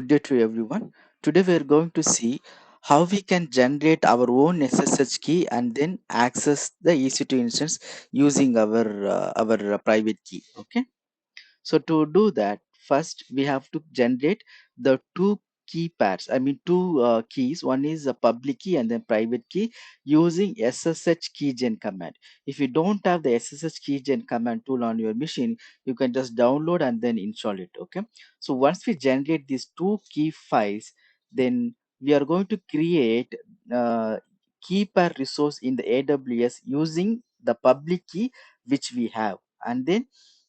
Good day to everyone. Today we are going to see how we can generate our own SSH key and then access the EC2 instance using our private key. Okay. So to do that, first we have to generate the two key pairs. I mean two keys. One is a public key and then private key using SSH keygen command. If you don't have the SSH keygen command tool on your machine, you can just download and then install it. Okay. So once we generate these two key files, then we are going to create key pair resource in the AWS using the public key which we have, and then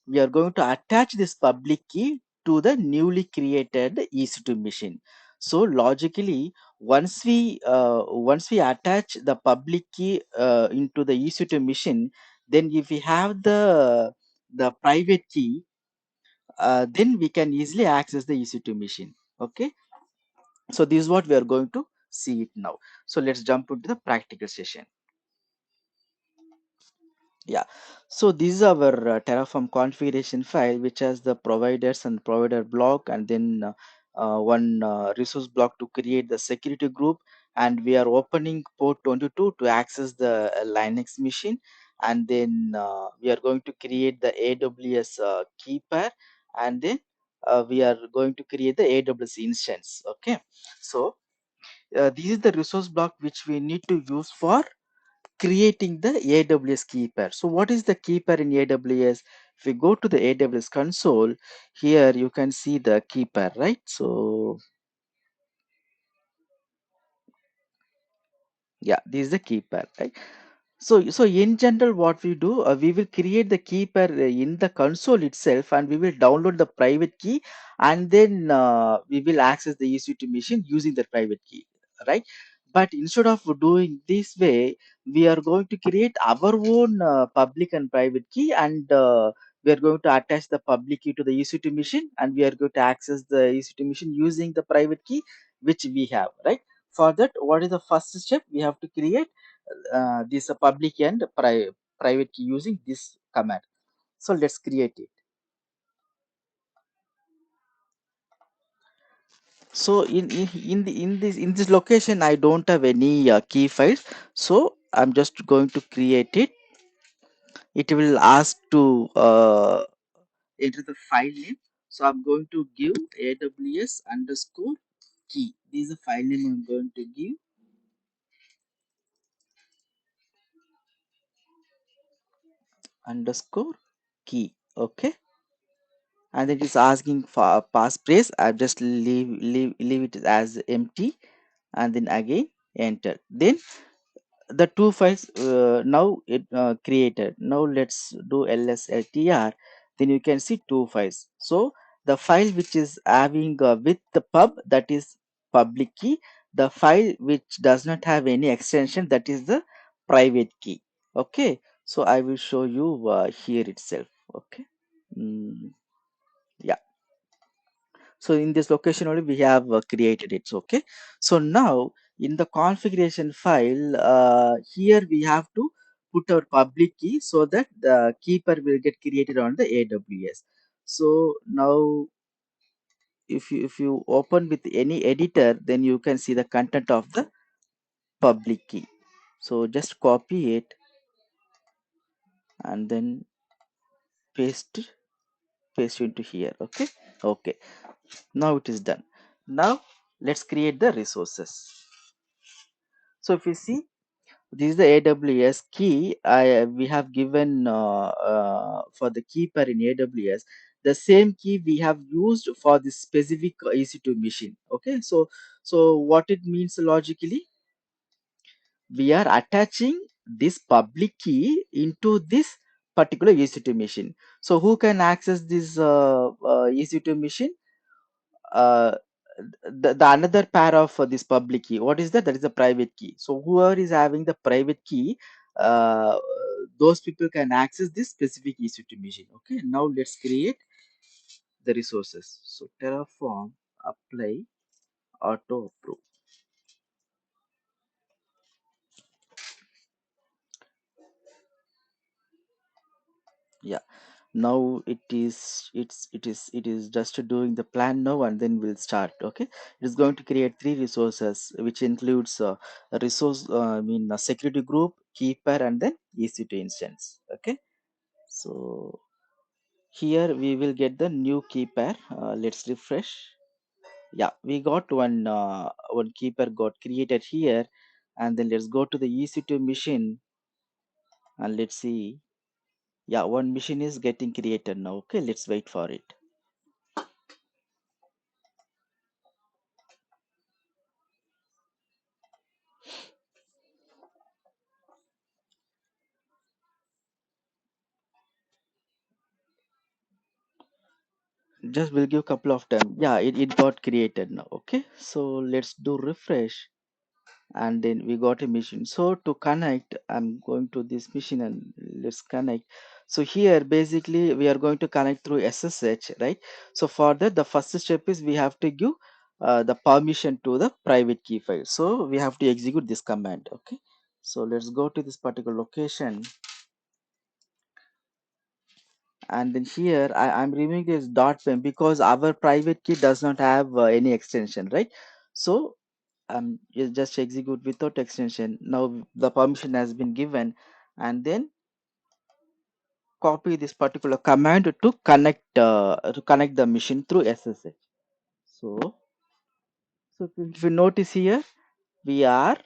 we are going to attach this public key to the newly created EC2 machine. So logically, once we attach the public key into the EC2 machine, then if we have the private key, then we can easily access the EC2 machine. Okay, so this is what we are going to see it now. So let's jump into the practical session. Yeah, so this is our Terraform configuration file, which has the providers and provider block, and then one resource block to create the security group. And we are opening port 22 to access the Linux machine, and then we are going to create the AWS key pair, and then we are going to create the AWS instance. Okay, so this is the resource block which we need to use for creating the AWS key pair. So what is the key pair in AWS? If we go to the AWS console, here you can see the key pair, right? So yeah, this is the key pair, right? So in general, what we do, we will create the key pair in the console itself, and we will download the private key, and then we will access the EC2 machine using the private key, right? But instead of doing this way, we are going to create our own public and private key, and we are going to attach the public key to the EC2 machine, and we are going to access the EC2 machine using the private key which we have, right? For that, what is the first step? We have to create this public and private key using this command. So let's create it. So in this location, I don't have any key files, so I'm just going to create it. It will ask to enter the file name, so I'm going to give aws underscore key. This is the file name I'm going to give, underscore key. Okay, and it is asking for a passphrase. I just leave it as empty, and then again enter. Then the two files now it created. Now let's do lsltr. Then you can see two files. So the file which is having with the pub, that is public key. The file which does not have any extension, that is the private key. Okay, so I will show you here itself. Okay. Mm, yeah, so in this location only we have created it. So, okay, so now in the configuration file, here we have to put our public key so that the keeper will get created on the AWS. So now if you open with any editor, then you can see the content of the public key. So just copy it and then paste paste into here. Okay, okay, now it is done. Now let's create the resources. So if you see, this is the AWS key we have given for the keeper in AWS. The same key we have used for this specific EC2 machine. Okay, so what it means logically, we are attaching this public key into this particular EC2 machine. So who can access this EC2 machine? uh, the another pair of this public key, what is that? That is the private key. So whoever is having the private key, uh, those people can access this specific EC2 machine. Okay, now let's create the resources. So Terraform apply auto approve. Yeah, Now it is just doing the plan now, and then we'll start. Okay, it is going to create three resources, which includes a resource, I mean a security group, keeper, and then EC2 instance. Okay, so here we will get the new key pair. Let's refresh. Yeah, we got one key pair got created here, and then let's go to the EC2 machine and let's see. Yeah, one machine is getting created now. Okay, let's wait for it. Just will give couple of time. Yeah, it got created now. Okay, so let's do refresh, and then we got a machine. So to connect, I'm going to this machine and let's connect. So here basically we are going to connect through SSH, right? So for that, the first step is we have to give the permission to the private key file. So we have to execute this command. Okay, so let's go to this particular location, and then here I'm removing this dot pen because our private key does not have any extension, right? So you just execute without extension. Now the permission has been given, and then copy this particular command to connect the machine through SSH. So if you notice here, we are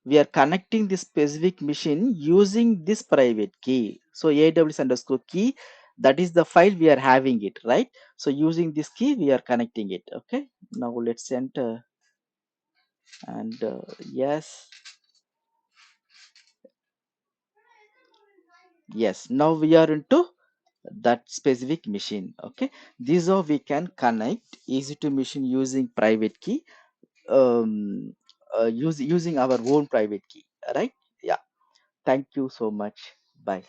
we are connecting this specific machine using this private key. So AWS underscore key, that is the file we are having it, right? So using this key, we are connecting it. Okay. Now let's enter, and yes, yes. Now we are into that specific machine. Okay. These are we can connect easy to machine using private key, using our own private key, right? Yeah. Thank you so much. Bye.